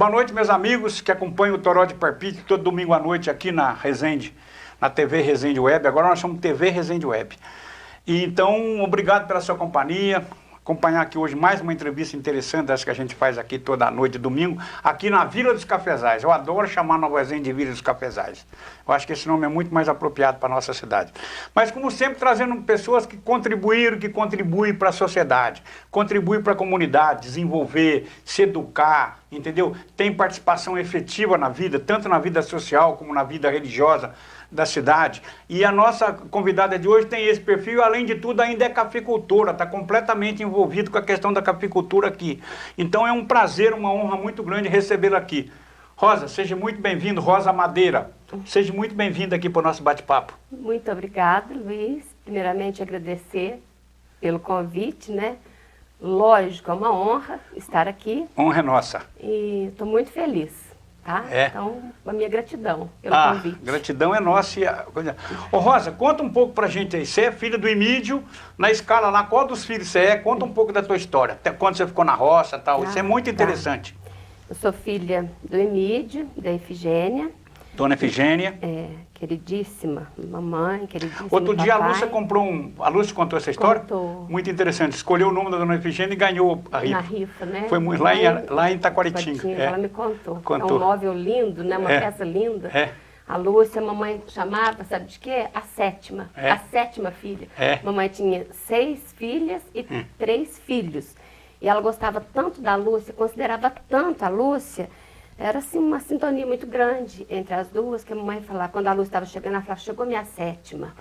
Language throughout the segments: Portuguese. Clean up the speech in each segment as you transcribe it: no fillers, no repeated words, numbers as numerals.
Boa noite, meus amigos que acompanham o Toró de Parpite todo domingo à noite aqui na Resende, na TV Resende Web. Agora nós chamamos TV Resende Web. E então, obrigado pela sua companhia. Acompanhar aqui hoje mais uma entrevista interessante dessa que a gente faz aqui toda noite, domingo, aqui na Vila dos Cafezais. Eu adoro chamar Nova Resende de Vila dos Cafezais. Eu acho que esse nome é muito mais apropriado para a nossa cidade. Mas, como sempre, trazendo pessoas que contribuíram, que contribuem para a sociedade, contribuem para a comunidade, desenvolver, se educar, entendeu? Tem participação efetiva na vida, tanto na vida social como na vida religiosa da cidade. E a nossa convidada de hoje tem esse perfil, além de tudo ainda é cafeicultora, está completamente envolvido com a questão da cafeicultura aqui. Então é um prazer, uma honra muito grande recebê-la aqui. Rosa, seja muito bem-vindo, Rosa Madeira, seja muito bem-vinda aqui para o nosso bate-papo. Muito obrigada, Luiz. Primeiramente agradecer pelo convite, né? Lógico, é uma honra estar aqui. Honra é nossa. E estou muito feliz. Tá? É. Então, a minha gratidão pelo convite. Gratidão é nossa. Ô Rosa, conta um pouco pra gente aí. Você é filha do Emídio, na escala lá, qual dos filhos você é? Conta um pouco da tua história, até quando você ficou na roça e tal. Isso é muito interessante. Eu sou filha do Emídio, da Efigênia. Dona Efigênia. Queridíssima mamãe, queridíssima Outro dia papai. a Lúcia comprou A Lúcia contou essa história? Contou. Muito interessante. Escolheu o nome da Dona Efigênia e ganhou a rifa. Na rifa, né? Foi muito, lá em Taquaritinga. Ela me contou. É um móvel lindo, né? Uma peça linda. A Lúcia, a mamãe chamava, sabe de quê? A sétima. A sétima filha. Mamãe tinha 6 filhas e 3 filhos. E ela gostava tanto da Lúcia, considerava tanto a Lúcia. Era assim uma sintonia muito grande entre as duas, que a mamãe falava, quando a Lúcia estava chegando, ela falava, chegou minha sétima.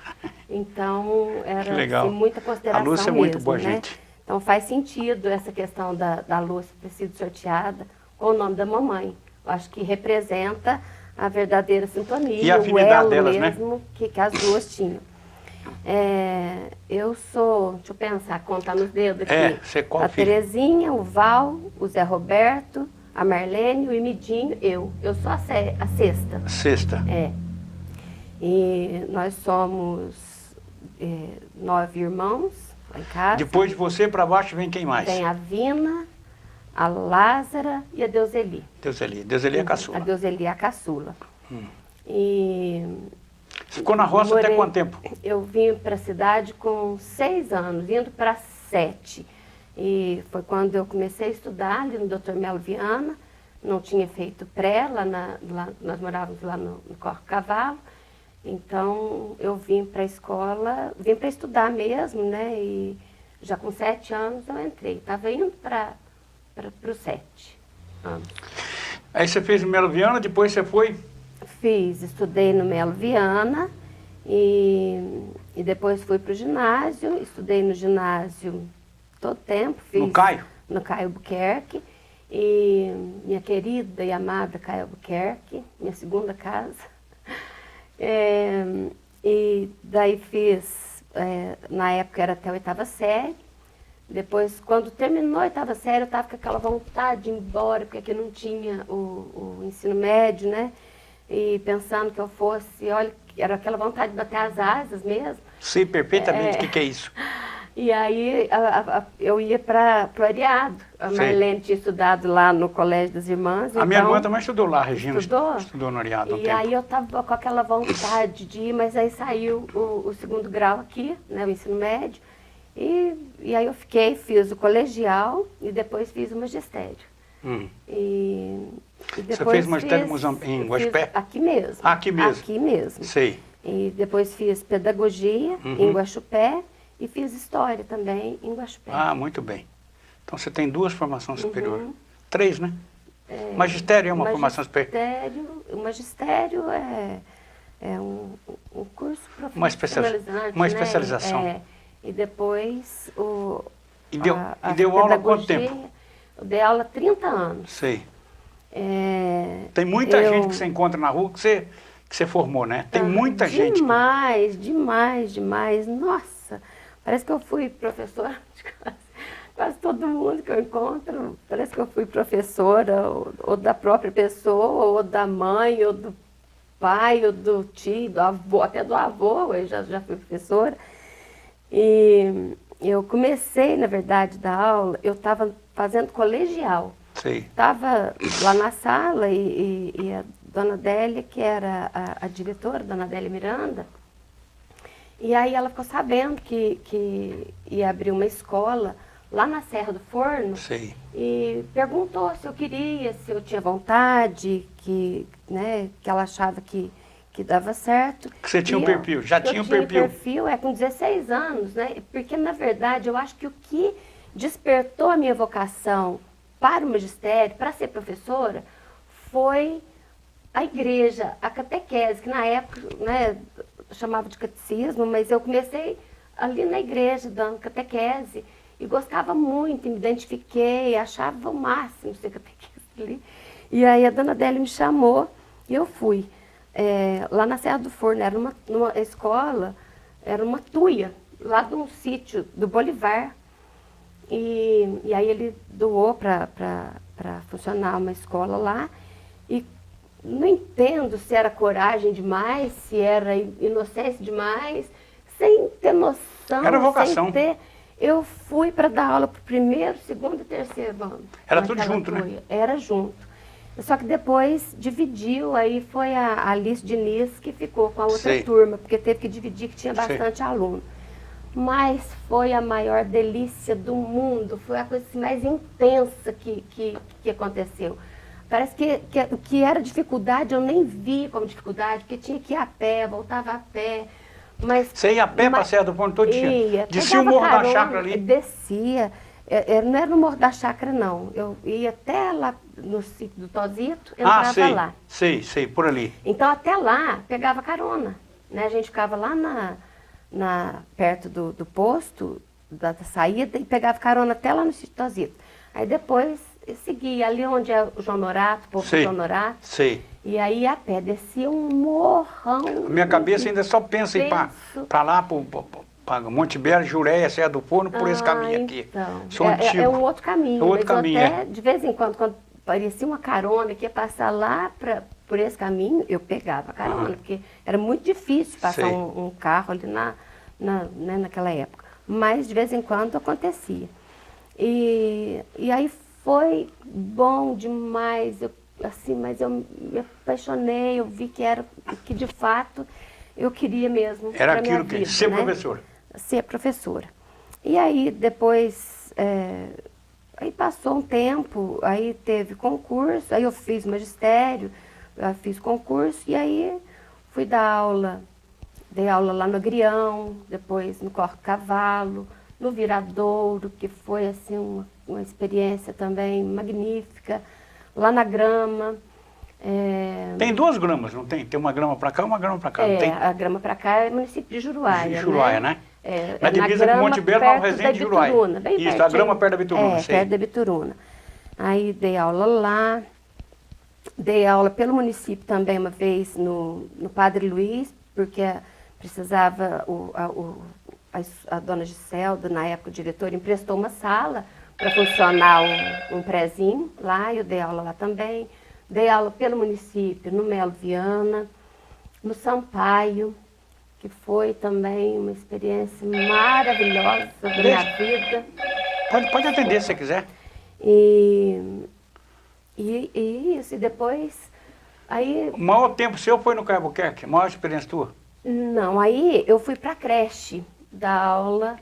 Então, era assim, muita consideração a Lúcia é mesmo, muito boa, né? gente. Então faz sentido essa questão da Lúcia ter sido sorteada com o nome da mamãe. Eu acho que representa a verdadeira sintonia, e a afinidade delas, mesmo, né? que as duas tinham. Eu sou, deixa eu pensar, contar nos dedos aqui. Você qual a filho? Terezinha, o Val, o Zé Roberto, a Marlene, o Emidinho, eu. Eu sou a sexta. A sexta. E nós somos 9 irmãos lá em casa. Depois de você para baixo vem quem mais? Tem a Vina, a Lázara e a Deuseli. Deuseli é a caçula. A Deuseli é a caçula. E você ficou na roça até quanto tempo? Eu vim para a cidade com 6 anos, indo para 7. E foi quando eu comecei a estudar ali no Dr. Melo Viana. Não tinha feito pré, nós morávamos lá no Corpo Cavalo. Então eu vim para a escola, vim para estudar mesmo, né? E já com 7 anos eu entrei. Estava indo para os 7 anos. Aí você fez no Melo Viana, depois você foi? Estudei no Melo Viana e depois fui para o ginásio. Estudei no ginásio todo tempo. No Caio? No Caio Albuquerque. E minha querida e amada Caio Albuquerque, minha segunda casa. E daí fiz, na época era até a 8ª série. Depois, quando terminou a 8ª série, eu estava com aquela vontade de ir embora, porque aqui não tinha o ensino médio, né? E pensando que eu fosse, olha, era aquela vontade de bater as asas mesmo. Sei perfeitamente o que é isso. E aí eu ia para o Ariado. A Marlene tinha estudado lá no Colégio das Irmãs. A minha irmã também estudou lá, a Regina. Estudou? Estudou no Ariado. E aí eu estava com aquela vontade de ir, mas aí saiu o 2º grau aqui, né, o ensino médio. E aí eu fiz o colegial e depois fiz o magistério. E depois você fez magistério em Guaxupé? Aqui mesmo. Aqui mesmo? Aqui mesmo. Sei. E depois fiz pedagogia em Guaxupé e fiz história também em Guaxupé. Ah, muito bem. Então você tem 2 formações superiores. 3, né? Magistério é uma formação superior. O magistério é um curso profissionalizante. Uma especialização. E depois E deu aula há quanto tempo? Eu dei aula há 30 anos. Sei. Tem muita gente que você encontra na rua que você formou, né? Tem muita gente. Demais. Nossa, parece que eu fui professora de quase todo mundo que eu encontro. Parece que eu fui professora ou da própria pessoa, ou da mãe, ou do pai, ou do tio, do avô, até do avô, eu já fui professora. E eu comecei, na verdade, da aula, eu estava fazendo colegial. estava lá na sala e a dona Adélia, que era a diretora, dona Adélia Miranda, e aí ela ficou sabendo que ia abrir uma escola lá na Serra do Forno. E perguntou se eu queria, se eu tinha vontade, que ela achava que dava certo. Que você tinha um perfil, já tinha um perfil. Eu tinha perfil, com 16 anos, né? Porque, na verdade, eu acho que o que despertou a minha vocação para o magistério, para ser professora, foi a igreja, a catequese, que na época, né, chamava de catecismo, mas eu comecei ali na igreja, dando catequese, e gostava muito, me identifiquei, achava o máximo ser catequese ali. E aí a dona Adélia me chamou e eu fui. Lá na Serra do Forno, era numa escola, era uma tuia, lá de um sítio do Bolivar. E aí ele doou para funcionar uma escola lá. E não entendo se era coragem demais, se era inocência demais, sem ter noção. Era vocação. Eu fui para dar aula para o primeiro, segundo e terceiro ano. Era tudo junto, né? Era junto. Só que depois dividiu, aí foi a Alice Diniz que ficou com a outra turma, porque teve que dividir, que tinha bastante aluno. Mas foi a maior delícia do mundo, foi a coisa mais intensa que aconteceu. Parece que era dificuldade, eu nem vi como dificuldade, porque tinha que ir a pé, voltava a pé. Mas, você ia a pé para a Serra do Forno todo dia? Descia o Morro da Chácara ali? Descia. Não era no Morro da Chácara, não. Eu ia até lá no sítio do Tozito, entrava lá. Sei, por ali. Então, até lá, pegava carona. Né? A gente ficava lá perto do posto, da saída, e pegava carona até lá no sítio do Tozito. Aí depois, eu seguia ali onde é o João Norato, o povo do João Norato. E aí, a pé, descia um morrão. A minha cabeça ainda só pensa em ir para lá, para Monte Belo, Jureia, Serra do Forno, por esse caminho aqui. Então, é um outro caminho. Até, de vez em quando parecia uma carona que ia passar lá por esse caminho, eu pegava a carona, porque era muito difícil passar um carro ali naquela época. Mas, de vez em quando, acontecia. E aí foi bom demais, mas eu me apaixonei, eu vi que de fato eu queria mesmo. Era aquilo que ser professora. Ser professora. E aí depois, aí passou um tempo, aí teve concurso, aí eu fiz magistério, fiz concurso, e aí fui dar aula, dei aula lá no Agrião, depois no Corpo Cavalo, no Viradouro, que foi assim uma experiência também magnífica, lá na Grama. Tem duas gramas, não tem? Tem uma grama para cá e uma grama para cá, não tem? A grama para cá é município de Juruáia. Juruáia, né? Na divisa com Monte Belo, Nova Resende e Juruáia. Isso, a grama perto da Bituruna. Perto da Bituruna. Aí dei aula lá, dei aula pelo município também uma vez no Padre Luiz, porque precisava, a dona Giselda, na época o diretor, emprestou uma sala para funcionar um prézinho lá, eu dei aula lá também. Dei aula pelo município, no Melo Viana, no Sampaio, que foi também uma experiência maravilhosa da minha vida. Pode atender se você quiser. E isso, e depois... Aí, o maior tempo seu foi no Albuquerque? A maior experiência tua? Não, aí eu fui para a creche, dar aula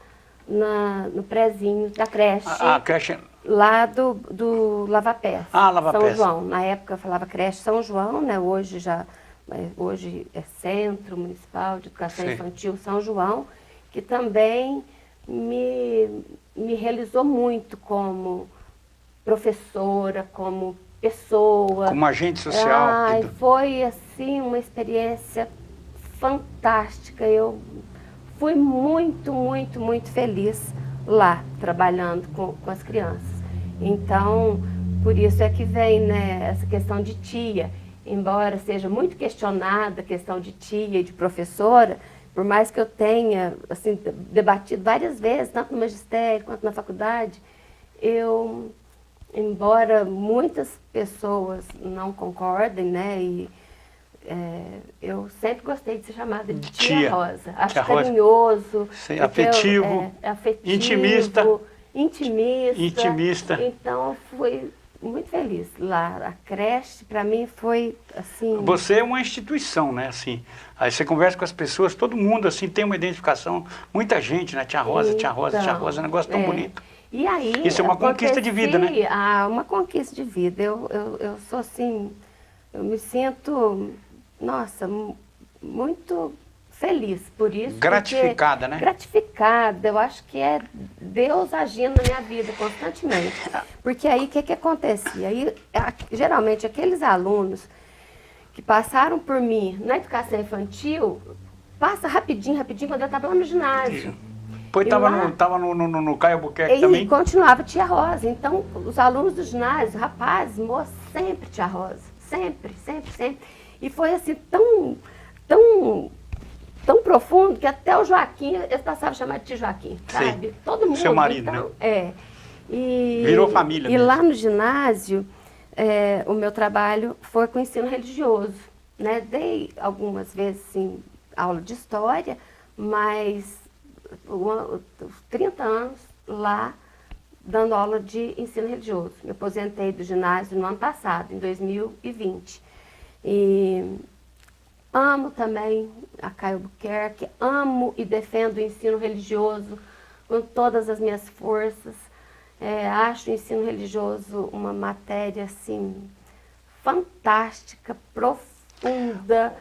no prézinho da creche. A creche... Lá do Lava Pés, Lava São Pés. João. Na época eu falava creche São João, né? Hoje é Centro Municipal de Educação Infantil São João, que também me realizou muito como professora, como pessoa. Como agente social. Foi assim uma experiência fantástica. Eu fui muito, muito, muito feliz lá, trabalhando com as crianças. Então, por isso é que vem, né, essa questão de tia. Embora seja muito questionada a questão de tia e de professora, por mais que eu tenha assim, debatido várias vezes, tanto no magistério quanto na faculdade, embora muitas pessoas não concordem, né, eu sempre gostei de ser chamada de tia Rosa. Acho carinhoso. Afetivo. Afetivo. Intimista. Então, muito feliz lá. A creche, para mim, foi assim... Você é uma instituição, né? Assim, aí você conversa com as pessoas, todo mundo assim tem uma identificação. Muita gente, né? Tia Rosa, tia Rosa, tia Rosa, é um negócio tão bonito. E aí... Isso é uma conquista de vida, né? Uma conquista de vida. Eu sou assim... Eu me sinto, nossa, muito feliz por isso. Gratificada, né? Gratificada. Eu acho que é Deus agindo na minha vida constantemente. Porque aí, o que acontecia? Aí, geralmente, aqueles alunos que passaram por mim na educação infantil, passa rapidinho, quando eu estava lá no ginásio. Depois estava no Caio Albuquerque também? E continuava tia Rosa. Então, os alunos do ginásio, rapazes, moças, sempre tia Rosa. Sempre. E foi assim, tão profundo que até o Joaquim, eles passavam a chamar de tio Joaquim, sabe? Sim. Todo mundo. Seu marido, então, né? E, virou família E mesmo. lá no ginásio, o meu trabalho foi com ensino religioso, né? Dei algumas vezes, sim, aula de história, mas 30 anos lá, dando aula de ensino religioso. Me aposentei do ginásio no ano passado, em 2020. E amo também a Caio Albuquerque, amo e defendo o ensino religioso com todas as minhas forças. Acho o ensino religioso uma matéria, assim, fantástica, profunda,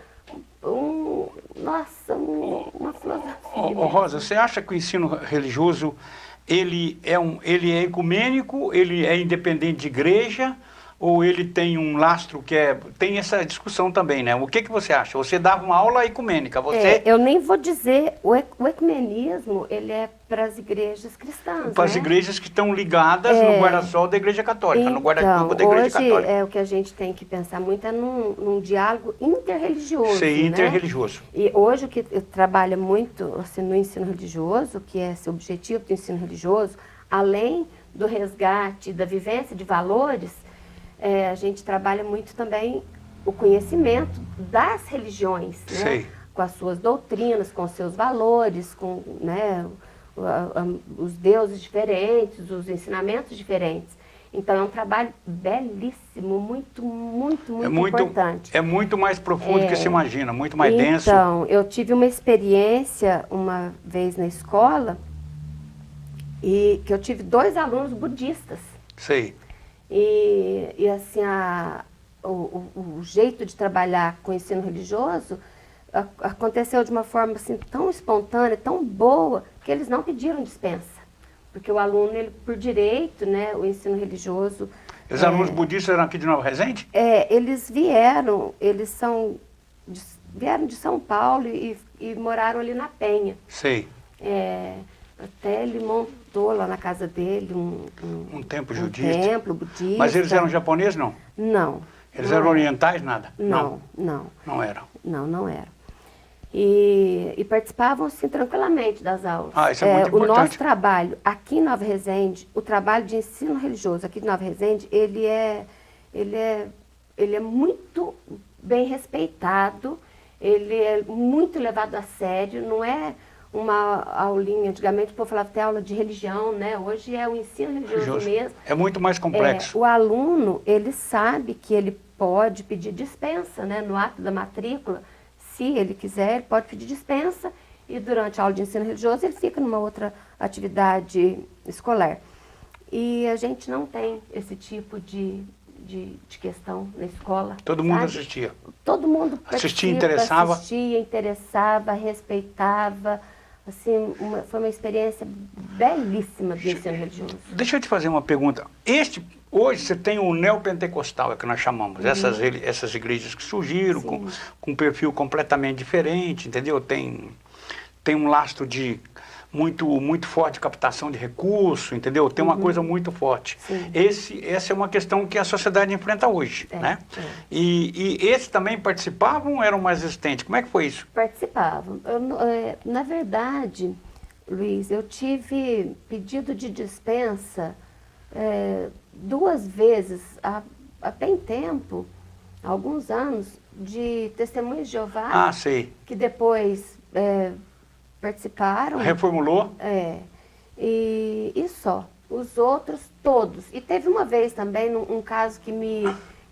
uma filosofia. Rosa, você acha que o ensino religioso ele é ecumênico, ele é independente de igreja, ou ele tem um lastro que tem essa discussão também, né? O que você acha? Você dava uma aula ecumênica, você... eu nem vou dizer, o ecumenismo, ele é para as igrejas cristãs, para as igrejas que estão ligadas no guarda-sol da Igreja Católica, então, no guarda-chuva da Igreja Católica. Hoje, o que a gente tem que pensar muito é num diálogo interreligioso, Sim, interreligioso. Né? E hoje o que eu trabalho muito assim, no ensino religioso, que é esse objetivo do ensino religioso, além do resgate, da vivência de valores, a gente trabalha muito também o conhecimento das religiões, né? Com as suas doutrinas, com os seus valores, com, né, os deuses diferentes, os ensinamentos diferentes. Então é um trabalho belíssimo, muito importante. É muito mais profundo do que se imagina, muito mais denso. Então, eu tive uma experiência uma vez na escola, e que eu tive 2 alunos budistas. Sei. E assim, o jeito de trabalhar com o ensino religioso aconteceu de uma forma assim, tão espontânea, tão boa, que eles não pediram dispensa. Porque o aluno, ele, por direito, né, o ensino religioso... Os alunos budistas eram aqui de Nova Resende? Eles vieram de São Paulo e moraram ali na Penha. Sei. Até ele montou lá na casa dele um templo budista. Um templo budista. Mas eles eram japoneses, não? Não. Eles eram orientais, nada? Não. Não eram? Não eram. E participavam, assim, tranquilamente das aulas. Isso é muito importante. O nosso trabalho aqui em Nova Resende, o trabalho de ensino religioso aqui de Nova Resende, ele é muito bem respeitado, ele é muito levado a sério, não é uma aulinha, antigamente o povo falava até aula de religião, né? Hoje é o ensino religioso mesmo. É muito mais complexo. O aluno, ele sabe que ele pode pedir dispensa, né? No ato da matrícula, se ele quiser, ele pode pedir dispensa e durante a aula de ensino religioso ele fica numa outra atividade escolar. E a gente não tem esse tipo de questão na escola. Todo mundo assistia? Todo mundo assistia, interessava, respeitava. Assim, foi uma experiência belíssima do ensino religioso. Deixa eu te fazer uma pergunta. Hoje você tem o neopentecostal, é que nós chamamos, essas igrejas que surgiram com um perfil completamente diferente, entendeu? Tem um lastro de muito forte de captação de recursos, entendeu? Tem uma coisa muito forte. Essa é uma questão que a sociedade enfrenta hoje, né? E esses também participavam ou eram mais resistentes? Como é que foi isso? Participavam. Na verdade, Luiz, eu tive pedido de dispensa 2 vezes, há bem tempo, há alguns anos, de Testemunhas de Jeová, que depois participaram. Reformulou? E só. os outros todos. E teve uma vez também um caso que me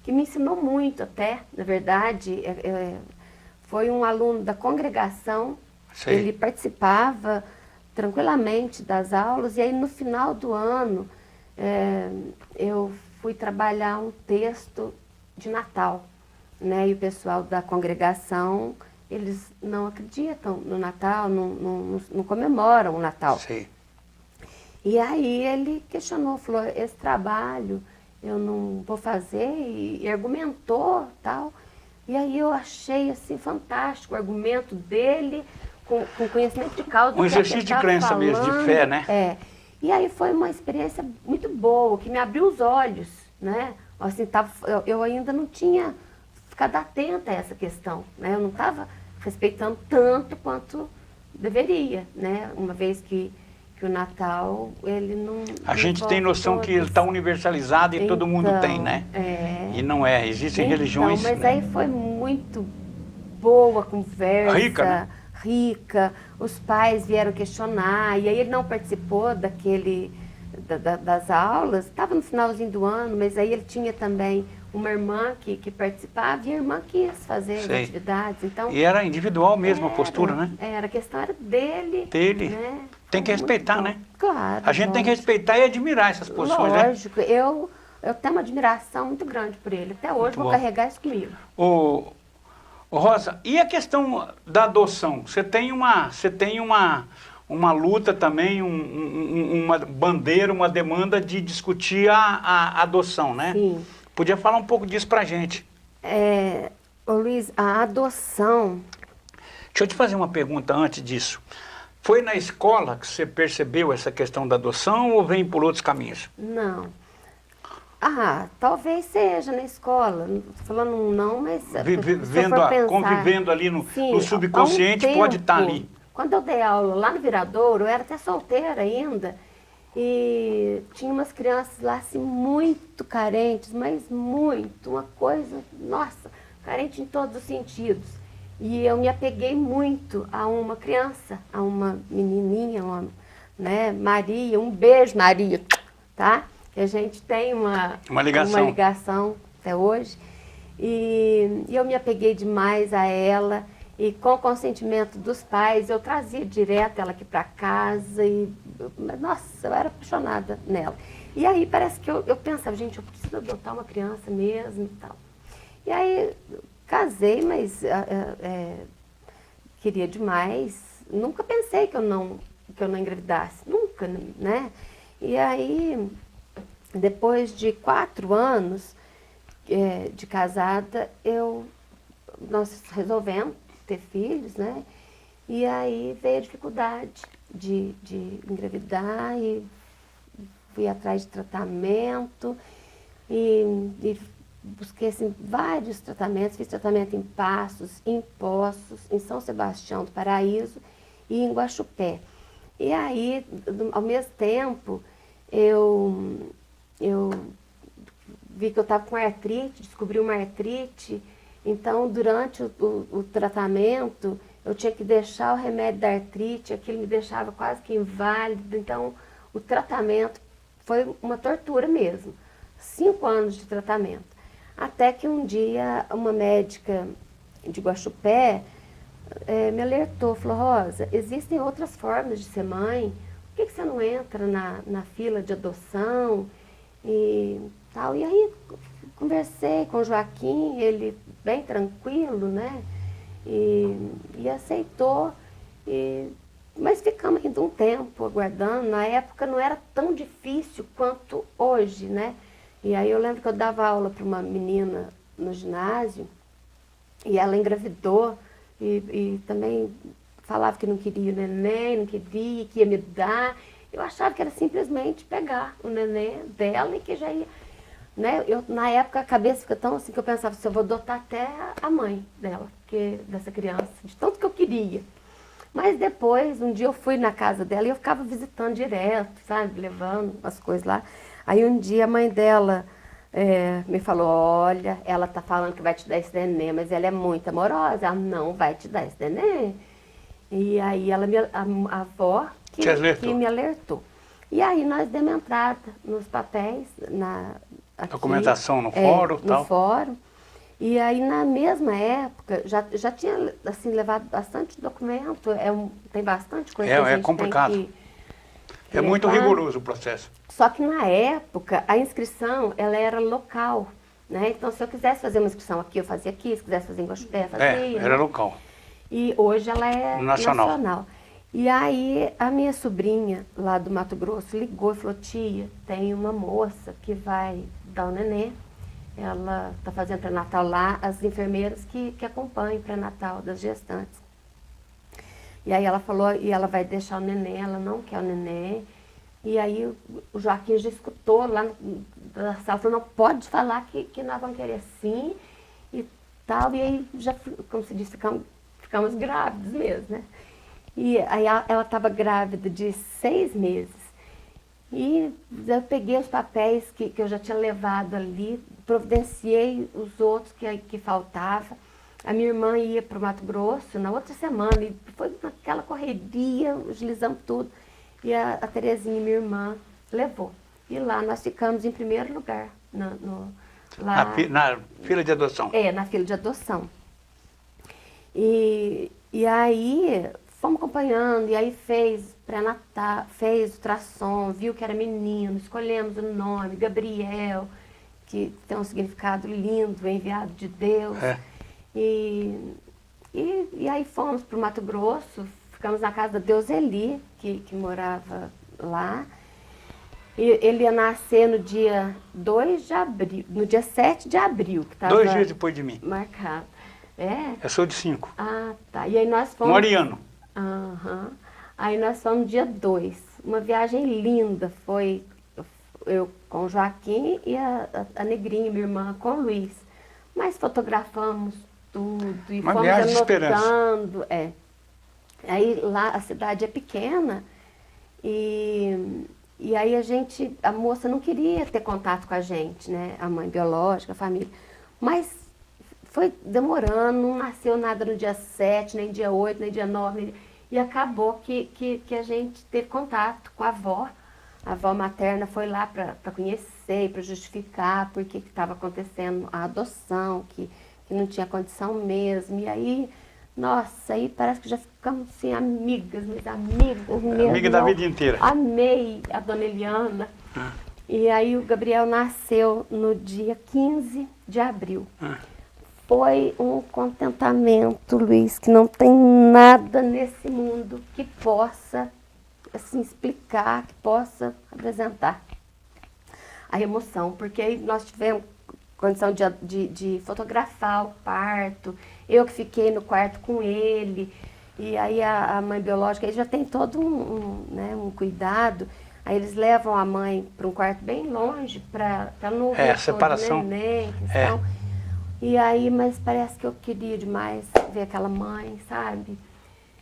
ensinou muito até, na verdade, foi um aluno da congregação, ele participava tranquilamente das aulas, e aí no final do ano eu fui trabalhar um texto de Natal, né? E o pessoal da congregação, eles não acreditam no Natal, não comemoram o Natal. Sim. E aí ele questionou, falou, esse trabalho eu não vou fazer, e argumentou, tal. E aí eu achei assim fantástico o argumento dele, com conhecimento de causa. Um exercício de crença mesmo, de fé, né? E aí foi uma experiência muito boa, que me abriu os olhos, né? Assim, eu ainda não tinha ficado atenta a essa questão, né? Eu não estava respeitando tanto quanto deveria, né? Uma vez que o Natal, ele não... A gente tem noção que ele está universalizado e todo mundo tem, né? E não é, existem religiões... Mas aí foi muito boa a conversa. Rica, né? Rica, os pais vieram questionar, e aí ele não participou das aulas, estava no finalzinho do ano, mas aí ele tinha também uma irmã que participava, e a irmã quis fazer as atividades. Então, e era individual mesmo a postura, né? A questão era dele. Né? Tem que respeitar, né? Claro. A gente tem que respeitar e admirar essas posições, né? Lógico, eu tenho uma admiração muito grande por ele. Até hoje vou carregar isso comigo. Rosa, e a questão da adoção? Você tem uma luta também, uma bandeira, uma demanda de discutir a adoção, né? Sim. Podia falar um pouco disso pra gente. Ô Luiz, a adoção... Deixa eu te fazer uma pergunta antes disso. Foi na escola que você percebeu essa questão da adoção ou vem por outros caminhos? Não. Talvez seja na escola, não estou falando não, mas... Convivendo ali no subconsciente, pode estar ali. Quando eu dei aula lá no Viradouro, eu era até solteira ainda, e tinha umas crianças lá assim muito carentes, mas muito, uma coisa, nossa, carente em todos os sentidos. E eu me apeguei muito a uma criança, a uma menininha, né, Maria, um beijo Maria, tá? Que a gente tem uma ligação até hoje. E eu me apeguei demais a ela, e com o consentimento dos pais, eu trazia direto ela aqui para casa, e nossa, eu era apaixonada nela. E aí parece que eu pensava, gente, eu preciso adotar uma criança mesmo e tal. E aí casei, mas queria demais, nunca pensei que eu não engravidasse, nunca, né? E aí, depois de 4 anos de casada, nós resolvemos ter filhos, né? E aí veio a dificuldade de engravidar, e fui atrás de tratamento, e busquei assim, vários tratamentos, fiz tratamento em Passos, em Poços, em São Sebastião do Paraíso e em Guaxupé. E aí, ao mesmo tempo, eu vi que eu estava com artrite, descobri uma artrite. Então, durante o tratamento, eu tinha que deixar o remédio da artrite, aquilo me deixava quase que inválido. Então, o tratamento foi uma tortura mesmo. 5 anos de tratamento. Até que um dia, uma médica de Guaxupé me alertou, falou, Rosa, existem outras formas de ser mãe, por que você não entra na fila de adoção e tal? E aí, conversei com o Joaquim, ele bem tranquilo, né? E aceitou, mas ficamos ainda um tempo aguardando. Na época não era tão difícil quanto hoje, né? E aí eu lembro que eu dava aula para uma menina no ginásio, e ela engravidou, e também falava que não queria o neném, não queria, que ia me dar. Eu achava que era simplesmente pegar o neném dela e que já ia... Né? Na época a cabeça fica tão assim que eu pensava assim, eu vou adotar até a mãe dela, dessa criança, de tanto que eu queria. Mas depois, um dia eu fui na casa dela e eu ficava visitando direto, sabe, levando as coisas lá. Aí um dia a mãe dela me falou, olha, ela tá falando que vai te dar esse neném, mas ela é muito amorosa, ela não vai te dar esse neném. E aí a avó que me alertou. E aí nós demos entrada nos papéis, aqui, documentação no fórum e tal. No fórum. E aí na mesma época, já tinha assim, levado bastante documento, tem bastante coisa que a gente complicado. tem que é muito rigoroso o processo. Só que na época, a inscrição, ela era local, né? Então, se eu quisesse fazer uma inscrição aqui, eu fazia aqui, se quisesse fazer em Guaxupé, fazia. Era local. E hoje ela é nacional. E aí, a minha sobrinha, lá do Mato Grosso, ligou e falou, tia, tem uma moça que vai dar o nenê, ela está fazendo pré-natal lá, as enfermeiras que acompanham o pré-natal das gestantes. E aí ela falou, e ela vai deixar o nenê, ela não quer o nenê. E aí o Joaquim já escutou lá na sala, falou, não pode falar que nós vamos querer sim e tal. E aí já, como se diz, ficamos grávidos mesmo, né? E aí ela estava grávida de 6 meses. E eu peguei os papéis que eu já tinha levado ali, providenciei os outros que faltavam. A minha irmã ia para o Mato Grosso na outra semana e foi naquela correria, agilizamos tudo. E a Terezinha, minha irmã, levou. E lá nós ficamos em primeiro lugar. Lá, na fila de adoção? Na fila de adoção. E aí fomos acompanhando, e aí fez pré-natal, fez ultrassom, viu que era menino, escolhemos o nome, Gabriel, que tem um significado lindo, enviado de Deus. E aí fomos para o Mato Grosso, ficamos na casa da Deuseli, que morava lá. E ele ia nascer no dia 2 de abril, no dia 7 de abril. Que tava 2 dias depois de mim. Marcado. Eu sou de 5. Ah, tá. E aí nós fomos... Mariano. Aí nós fomos no dia 2. Uma viagem linda, foi eu com o Joaquim e a Negrinha, minha irmã, com o Luiz. Mas fotografamos tudo e uma fomos anotando. Aí lá a cidade é pequena e aí a moça não queria ter contato com a gente, né? A mãe biológica, a família. Mas foi demorando, não nasceu nada no dia 7, nem dia 8, nem dia 9. E acabou que a gente teve contato com a avó. A avó materna foi lá para conhecer e para justificar por que estava acontecendo a adoção, que não tinha condição mesmo. E aí, nossa, aí parece que já ficamos assim, amigas mesmo. Amiga da vida inteira. Amei a dona Eliana. E aí o Gabriel nasceu no dia 15 de abril. Foi um contentamento, Luiz, que não tem nada nesse mundo que possa assim, explicar, que possa apresentar a emoção, porque aí nós tivemos condição de fotografar o parto, eu que fiquei no quarto com ele, e aí a mãe biológica aí já tem todo um cuidado, aí eles levam a mãe para um quarto bem longe, para não ver o separação. Neném, e aí, mas parece que eu queria demais ver aquela mãe, sabe?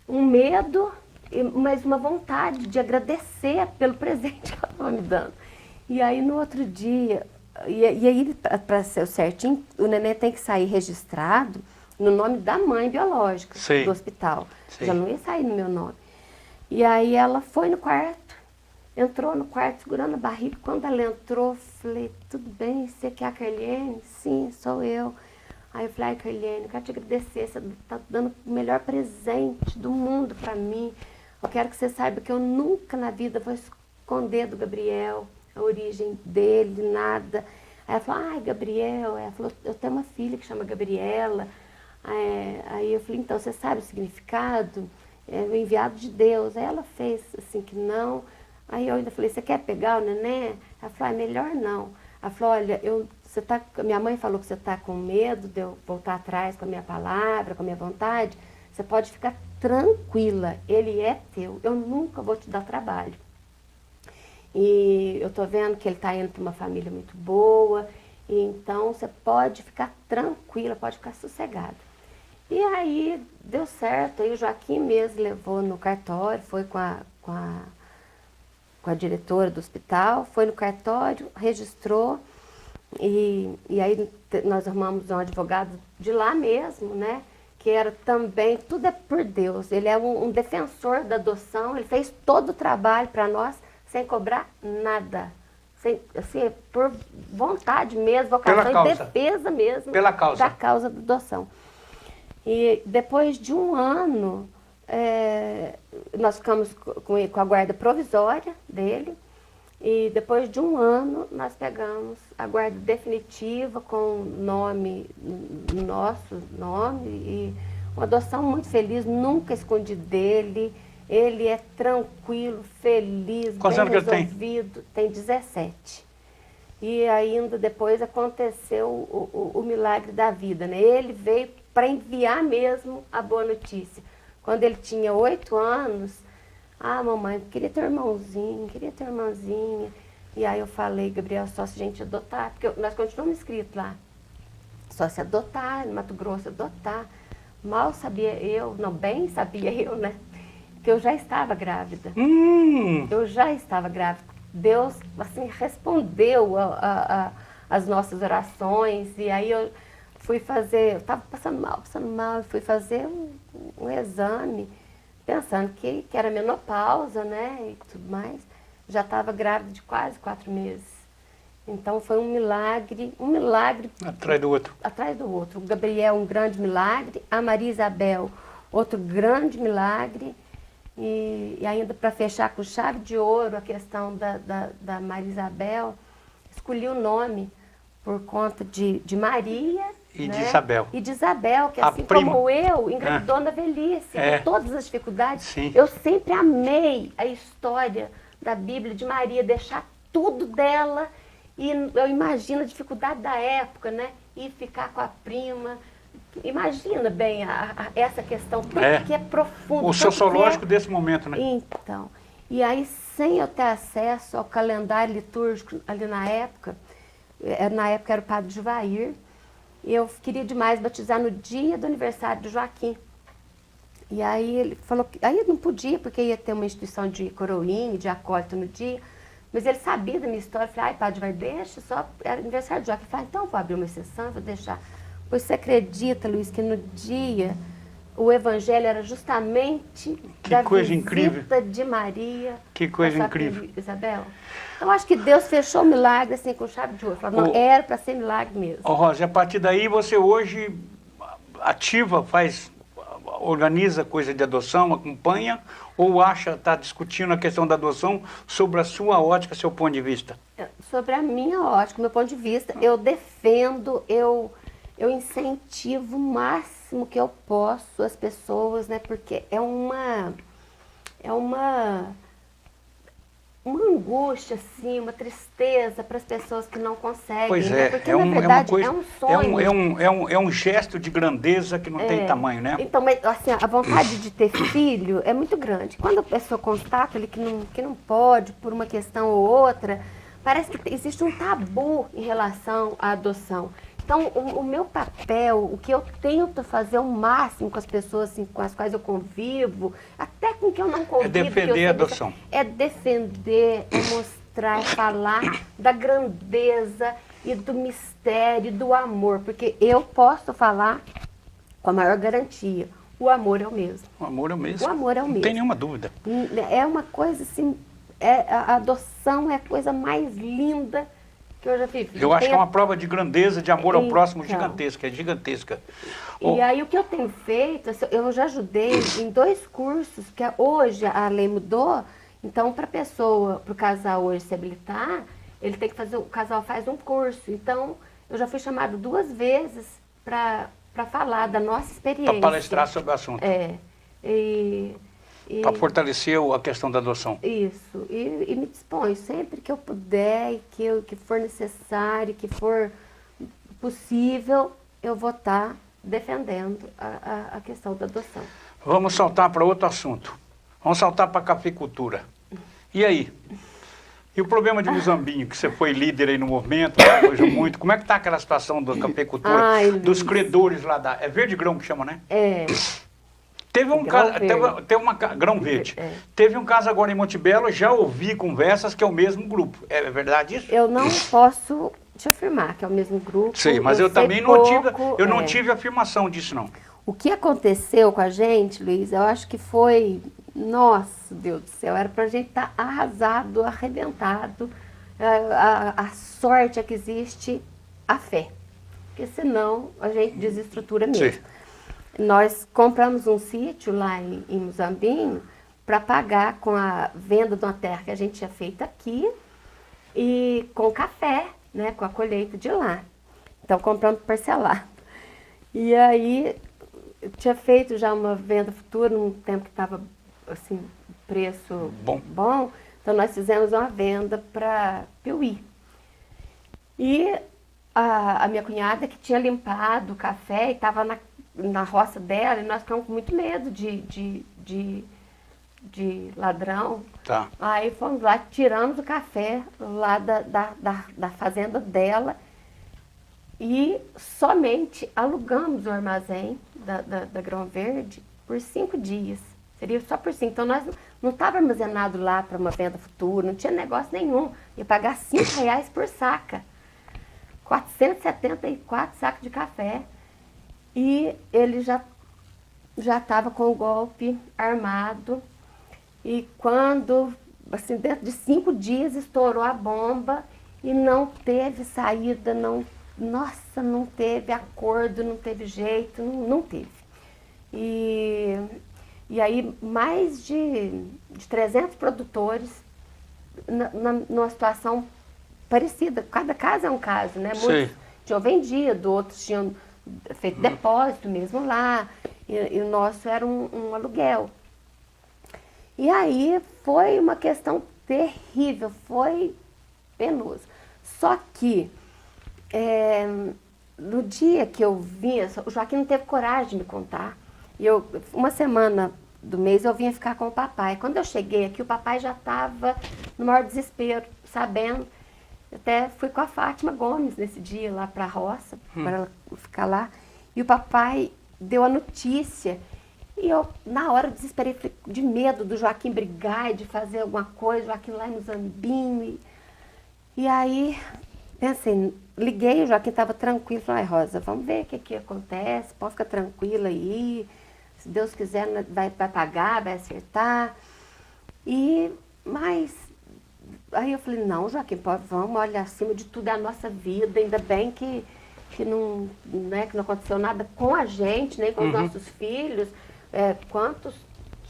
Um medo, mas uma vontade de agradecer pelo presente que ela estava me dando. E aí, no outro dia, e aí, para ser certinho, o neném tem que sair registrado no nome da mãe biológica do hospital. Já não ia sair no meu nome. E aí, ela foi no quarto, entrou no quarto segurando a barriga. Quando ela entrou, falei, tudo bem, você que é a Carliene? Sim, sou eu. Aí eu falei, Carliene, eu quero te agradecer, você está dando o melhor presente do mundo para mim. Eu quero que você saiba que eu nunca na vida vou esconder do Gabriel a origem dele, nada. Aí ela falou, ai, Gabriel, ela falou, eu tenho uma filha que chama Gabriela. Aí eu falei, então, você sabe o significado? É o enviado de Deus. Aí ela fez assim que não. Aí eu ainda falei, você quer pegar o neném? Ela falou, melhor não. Ela falou, olha, minha mãe falou que você está com medo de eu voltar atrás com a minha palavra, com a minha vontade. Você pode ficar tranquila, ele é teu, eu nunca vou te dar trabalho. E eu estou vendo que ele está indo para uma família muito boa, e então você pode ficar tranquila, pode ficar sossegada. E aí deu certo, aí o Joaquim mesmo levou no cartório, foi com a diretora do hospital, foi no cartório, registrou, e aí nós arrumamos um advogado de lá mesmo, né? Que era também, tudo é por Deus, ele é um defensor da adoção, ele fez todo o trabalho para nós, sem cobrar nada. Sem, assim, por vontade mesmo, vocação e defesa mesmo da causa da adoção. E depois de um ano, nós ficamos com a guarda provisória dele. E depois de um ano, nós pegamos a guarda definitiva com nome, nosso nome, e uma adoção muito feliz, nunca escondi dele. Ele é tranquilo, feliz, bem resolvido. Tem 17. E ainda depois aconteceu o milagre da vida, né? Ele veio para enviar mesmo a boa notícia. Quando ele tinha 8 anos, mamãe, queria ter um irmãozinho, queria ter uma irmãzinha. E aí eu falei, Gabriel, só se a gente adotar, porque nós continuamos inscritos lá. Só se adotar, no Mato Grosso, adotar. Mal sabia eu, não, bem sabia eu, né? Que eu já estava grávida. Eu já estava grávida. Deus, assim, respondeu as nossas orações. E aí eu fui fazer, eu estava passando mal, fui fazer um exame, pensando que era menopausa, né, e tudo mais. Já estava grávida de quase 4 meses. Então foi um milagre. Atrás do outro. Atrás do outro. O Gabriel, um grande milagre. A Maria Isabel, outro grande milagre. E ainda para fechar com chave de ouro a questão da Maria Isabel, escolhi o nome por conta de Maria, e, né? de Isabel. E de Isabel, que assim como eu, engravidou na velhice, com todas as dificuldades. Sim. Eu sempre amei a história da Bíblia de Maria, deixar tudo dela, e eu imagino a dificuldade da época, né? E ficar com a prima. Imagina bem essa questão, que é profunda. O sociológico desse momento, né? Então, e aí sem eu ter acesso ao calendário litúrgico ali na época era o padre Juvair, e eu queria demais batizar no dia do aniversário do Joaquim. E aí ele falou que aí não podia, porque ia ter uma instituição de coroinha, de acólito no dia, mas ele sabia da minha história. Eu falei, padre Juvair, deixa, só era aniversário do Joaquim. Ele falou, então eu vou abrir uma exceção, vou deixar. Pois você acredita, Luiz, que no dia o evangelho era justamente da visita de Maria. Que coisa incrível. Isabel. Então acho que Deus fechou o milagre assim com chave de ouro. Falou, não, era para ser milagre mesmo. Rosa, a partir daí você hoje ativa, organiza coisa de adoção, acompanha, ou está discutindo a questão da adoção sobre a sua ótica, seu ponto de vista? Sobre a minha ótica, meu ponto de vista, eu defendo, eu incentivo o máximo que eu posso as pessoas, né? Porque é uma angústia, assim, uma tristeza para as pessoas que não conseguem. Pois né? Porque, na verdade, é um sonho. É um gesto de grandeza que não tem tamanho, né? Então, mas, assim, a vontade de ter filho é muito grande. Quando a pessoa constata ali que não pode, por uma questão ou outra, parece que existe um tabu em relação à adoção. Então, o meu papel, o que eu tento fazer o máximo com as pessoas assim, com as quais eu convivo, até com quem eu não convivo... É defender a adoção. É defender, é mostrar, é falar da grandeza e do mistério, do amor. Porque eu posso falar com a maior garantia, o amor é o mesmo. O amor é o mesmo. O amor é o mesmo. Não tem nenhuma dúvida. É uma coisa assim, a adoção é a coisa mais linda que eu já vivi. Eu acho que é uma prova de grandeza, de amor ao próximo gigantesca, é gigantesca. E aí o que eu tenho feito, eu já ajudei em 2 cursos, que hoje a lei mudou, então para o casal hoje se habilitar, ele tem que fazer, o casal faz um curso. Então eu já fui chamada 2 vezes para falar da nossa experiência. Para palestrar sobre o assunto. Para fortalecer a questão da adoção. Isso. E me disponho sempre que eu puder, e que for necessário, que for possível, eu vou estar defendendo a questão da adoção. Vamos saltar para outro assunto. Vamos saltar para a cafeicultura. E aí? E o problema de Muzambinho, que você foi líder aí no movimento, coisa muito. Como é que está aquela situação da cafeicultura, dos credores lá da... É Verde Grão que chama, né? Teve um caso, teve uma Grão Verde. Teve um caso agora em Montebello, já ouvi conversas que é o mesmo grupo. É verdade isso? Eu não posso te afirmar que é o mesmo grupo. Sim, mas eu também não tive afirmação disso, não. O que aconteceu com a gente, Luiz, eu acho que foi Nossa, Deus do céu, era pra gente estar arrasado, arrebentado. A sorte é que existe a fé, porque senão a gente desestrutura mesmo. Sim. Nós compramos um sítio lá em Muzambinho para pagar com a venda de uma terra que a gente tinha feito aqui e com café, né, com a colheita de lá. Então compramos parcelado. E aí eu tinha feito já uma venda futura num tempo que estava assim, preço bom. Então nós fizemos uma venda para Piauí. E a minha cunhada que tinha limpado o café e estava na roça dela, e nós ficamos com muito medo de ladrão. Tá. Aí fomos lá, tiramos o café lá da fazenda dela e somente alugamos o armazém da Grão Verde por 5 dias. Seria só por 5. Então nós não estava armazenado lá para uma venda futura, não tinha negócio nenhum. Ia pagar R$5 por saca. 474 sacos de café. E ele já estava com o golpe armado. E quando, assim, dentro de 5 dias, estourou a bomba e não teve saída, não teve acordo, não teve jeito, não teve. E aí mais de 300 produtores numa situação parecida. Cada caso é um caso, né? Muitos tinham vendido, outros tinham feito depósito mesmo lá, e o nosso era um aluguel. E aí foi uma questão terrível, foi penoso. Só que no dia que eu vinha, o Joaquim não teve coragem de me contar. E uma semana do mês eu vinha ficar com o papai. Quando eu cheguei aqui, o papai já estava no maior desespero, sabendo. Até fui com a Fátima Gomes nesse dia lá para a roça, para ela ficar lá. E o papai deu a notícia. E eu, na hora, desesperei, de medo do Joaquim brigar e de fazer alguma coisa, Joaquim lá em Muzambinho. E aí, pensei, liguei, o Joaquim estava tranquilo. Falei, Rosa, vamos ver o que acontece, pode ficar tranquila aí. Se Deus quiser, vai pagar, vai acertar. Mas aí eu falei, não, Joaquim, vamos, olha, acima de tudo é a nossa vida, ainda bem que não aconteceu nada com a gente, nem com os nossos filhos. Quantos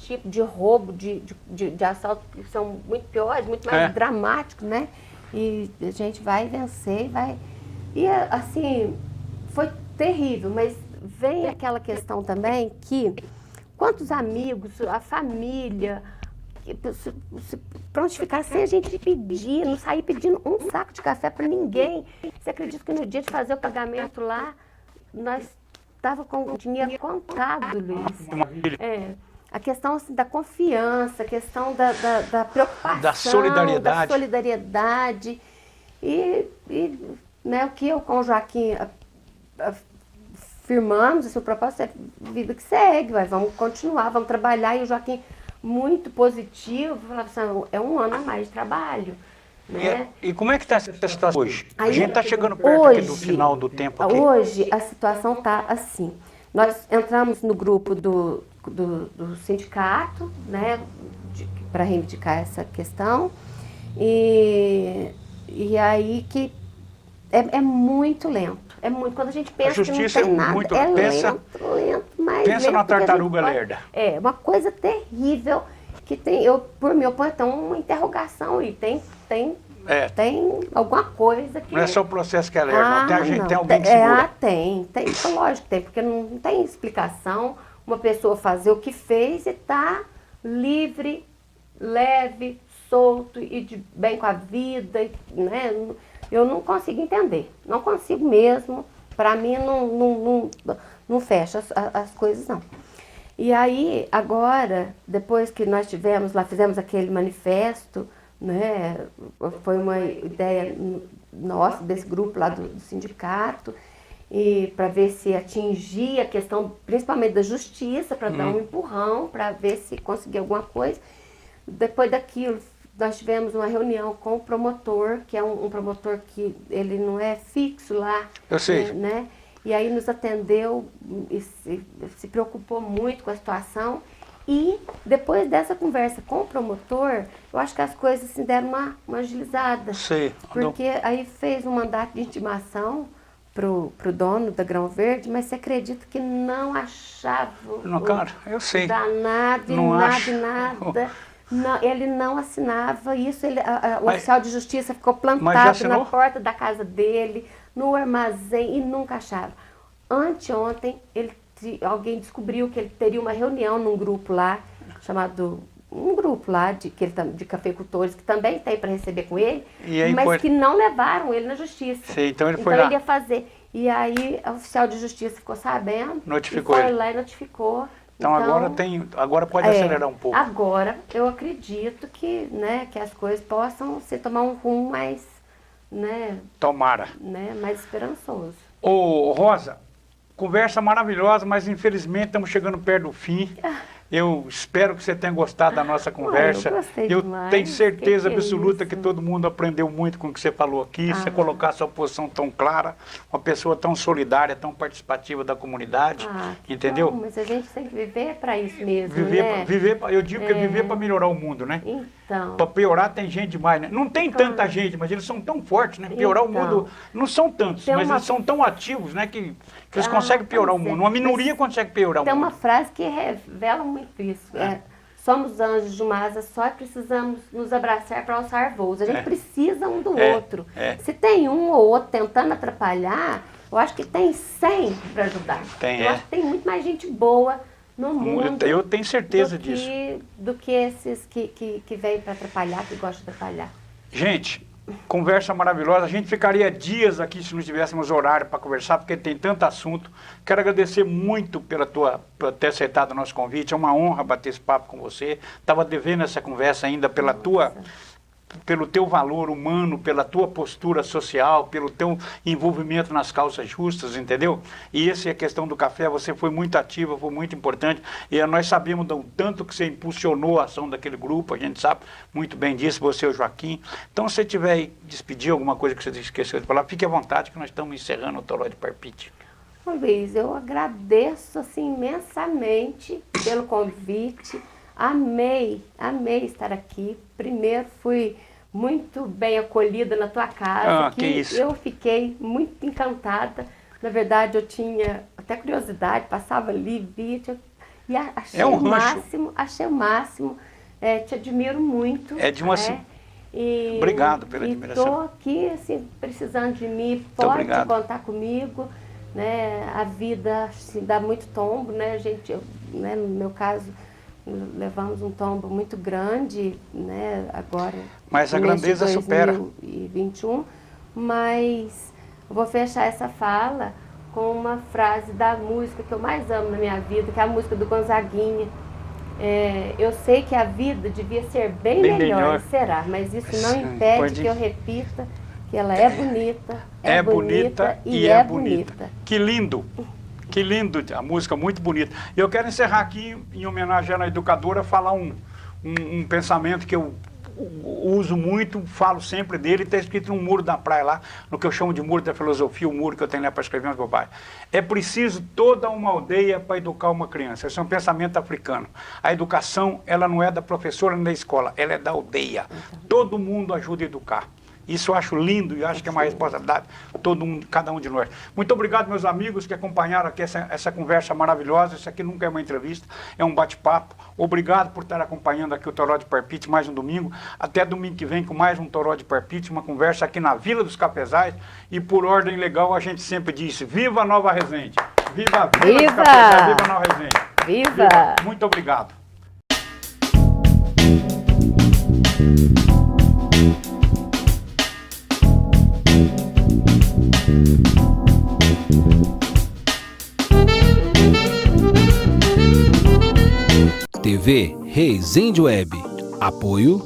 tipos de roubo, de assalto que são muito piores, muito mais dramáticos, né? E a gente vai vencer, vai... E assim, foi terrível, mas vem aquela questão também que quantos amigos, a família, prontificar sem a gente pedir, não sair pedindo um saco de café para ninguém. Você acredita que no dia de fazer o pagamento lá, nós estava com o dinheiro contado, Luiz. A questão assim, da confiança, a questão da preocupação, da solidariedade. E né, o que eu com o Joaquim firmamos, esse propósito é vida que segue, vamos continuar, vamos trabalhar. E o Joaquim, muito positivo, falava assim, é 1 ano a mais de trabalho. Né? E como é que está essa situação hoje? A gente está chegando perto aqui do final do tempo aqui. Hoje a situação está assim. Nós entramos no grupo do sindicato, né, para reivindicar essa questão. E aí que é muito lento. É muito. Quando a gente pensa que não tem nada, muito, lento, mas pensa na tartaruga lerda. É uma coisa terrível que tem. Por mim, eu ponho até uma interrogação e tem alguma coisa que... Não é só o processo que é lerdo, tem alguém que segura. Tem, lógico que tem, porque não tem explicação uma pessoa fazer o que fez e tá livre, leve, solto e bem com a vida, né? Eu não consigo entender, não consigo mesmo, para mim não fecha as coisas não. E aí, agora, depois que nós fizemos aquele manifesto, né, foi uma ideia nossa, desse grupo lá do sindicato, e para ver se atingia a questão, principalmente da justiça, para dar um empurrão, para ver se conseguia alguma coisa. Depois daquilo, nós tivemos uma reunião com o promotor, que é um promotor que ele não é fixo lá. Eu sei. Né? E aí nos atendeu e se preocupou muito com a situação E depois dessa conversa com o promotor, eu acho que as coisas assim, deram uma agilizada. Sim. Porque aí fez um mandato de intimação pro dono da Grão Verde, mas você acredita que não achava não, cara, eu sei. Danado, nada. Não, ele não assinava isso, o oficial de justiça ficou plantado na porta da casa dele, no armazém, e nunca achava. Anteontem, alguém descobriu que ele teria uma reunião num grupo lá, de cafeicultores, que também tem para receber com ele, mas que não levaram ele na justiça. Sim, então ele foi lá. Ele ia fazer. E aí, o oficial de justiça ficou sabendo, notificou foi lá e notificou. Então agora pode acelerar um pouco. Agora, eu acredito que, né, que as coisas possam tomar um rumo mais, né, tomara, né, mais esperançoso. Ô, Rosa, conversa maravilhosa, mas infelizmente estamos chegando perto do fim. Eu espero que você tenha gostado da nossa conversa. Eu tenho certeza absoluta que todo mundo aprendeu muito com o que você falou aqui. Você colocar a sua posição tão clara, uma pessoa tão solidária, tão participativa da comunidade, entendeu? Bom, mas a gente tem que viver para isso mesmo, eu digo que é viver para melhorar o mundo, né? Então. Para piorar tem gente demais, né? Não tem tanta gente, mas eles são tão fortes, né? Piorar o mundo não são tantos, mas eles são tão ativos, né? Que eles conseguem piorar o mundo. Uma minoria consegue piorar o mundo. Tem uma frase que revela muito isso. Somos anjos de uma asa só e precisamos nos abraçar para alçar voos. A gente precisa um do outro. Se tem um ou outro tentando atrapalhar, eu acho que tem 100 para ajudar. Eu acho que tem muito mais gente boa no mundo. Eu tenho certeza disso. Do que esses que vêm para atrapalhar, que gostam de atrapalhar. Gente, conversa maravilhosa. A gente ficaria dias aqui se não tivéssemos horário para conversar, porque tem tanto assunto. Quero agradecer muito por ter aceitado o nosso convite. É uma honra bater esse papo com você. Estava devendo essa conversa ainda pelo teu valor humano, pela tua postura social, pelo teu envolvimento nas causas justas, entendeu? E essa é a questão do café, você foi muito ativa, foi muito importante, e nós sabemos do tanto que você impulsionou a ação daquele grupo, a gente sabe muito bem disso, você e o Joaquim. Então, se você tiver despedir alguma coisa que você esqueceu de falar, fique à vontade, que nós estamos encerrando o Toró de Parpite. Luiz, eu agradeço assim, imensamente pelo convite. Amei estar aqui. Primeiro, fui muito bem acolhida na tua casa. Que isso. Eu fiquei muito encantada. Na verdade, eu tinha até curiosidade, passava ali, via, e achei o máximo. Te admiro muito. Obrigado pela admiração. Estou aqui, assim, precisando de mim, pode contar comigo. Né? A vida se dá muito tombo, né, gente? No meu caso, levamos um tombo muito grande, né, agora. Mas a grandeza supera. 2021, mas eu vou fechar essa fala com uma frase da música que eu mais amo na minha vida, que é a música do Gonzaguinha. Eu sei que a vida devia ser bem melhor, será, mas isso não impede que eu repita que ela é bonita, é bonita e é bonita. Que lindo! Que lindo, a música muito bonita. Eu quero encerrar aqui, em homenagem à educadora, falar um pensamento que eu uso muito, falo sempre dele, está escrito no muro da praia lá, no que eu chamo de muro da filosofia, o muro que eu tenho lá para escrever no meu pai. É preciso toda uma aldeia para educar uma criança. Esse é um pensamento africano. A educação, ela não é da professora nem da escola, ela é da aldeia. Todo mundo ajuda a educar. Isso eu acho lindo e acho que é uma responsabilidade de cada um de nós. Muito obrigado, meus amigos, que acompanharam aqui essa conversa maravilhosa. Isso aqui nunca é uma entrevista, é um bate-papo. Obrigado por estar acompanhando aqui o Toró de Parpite mais um domingo. Até domingo que vem com mais um Toró de Parpite, uma conversa aqui na Vila dos Cafezais. E por ordem legal, a gente sempre disse: viva Nova Resende! Viva a Vila dos Cafezais! Viva Nova Resende! Viva! Muito obrigado! TV Resende Web. Apoio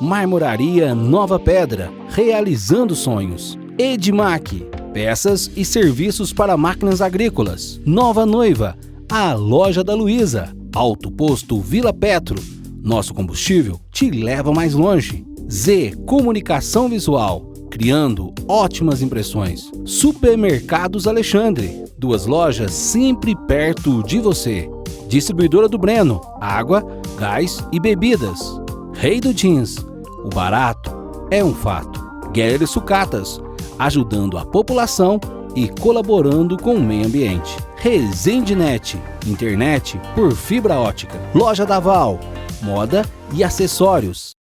Marmoraria Nova Pedra, realizando sonhos. Edmac, peças e serviços para máquinas agrícolas. Nova Noiva, a loja da Luísa. Alto Posto Vila Petro, nosso combustível te leva mais longe. Z Comunicação Visual, criando ótimas impressões. Supermercados Alexandre, 2 lojas sempre perto de você. Distribuidora do Breno, água, gás e bebidas. Rei do Jeans, o barato é um fato. Guerreiro Sucatas, ajudando a população e colaborando com o meio ambiente. Resende Net, internet por fibra ótica. Loja Daval, moda e acessórios.